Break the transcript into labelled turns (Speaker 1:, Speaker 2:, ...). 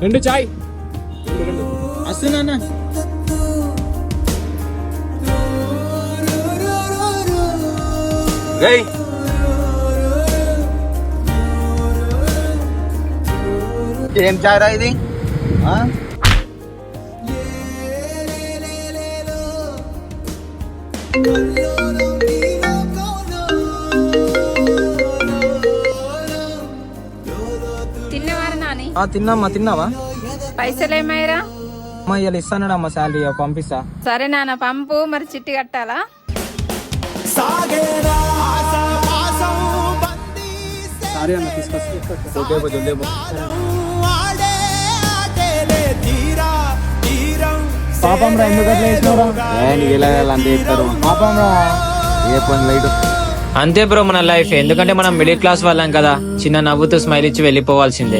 Speaker 1: 2 చాయ్
Speaker 2: వస్తున్నా. గై ఏం చాయ్ రా ఇది?
Speaker 3: తిన్నవారా నాని?
Speaker 2: తిన్నామ్మా. తిన్నావా?
Speaker 3: పైసలు ఏమయ్యరా?
Speaker 2: అమ్మా ఇవాళ ఇస్తానమ్మా శాలరీ, పంపిస్తా.
Speaker 3: సరే నాన్న పంపు, మరి చిట్టి కట్టాలా?
Speaker 1: సారీ అన్న తీసుకొస్తా.
Speaker 2: పాపం రా, ఎందుకు అట్లా వేసినావురా? నీకు ఎలా అంతే చెప్తారు. పాపం రా, ఏ పని లైట్.
Speaker 4: అంతే బ్రో మన లైఫ్. ఎందుకంటే మనం మిడిల్ క్లాస్ వాళ్ళం కదా, చిన్న నవ్వుతూ స్మైల్ ఇచ్చి వెళ్ళిపోవాల్సిందే.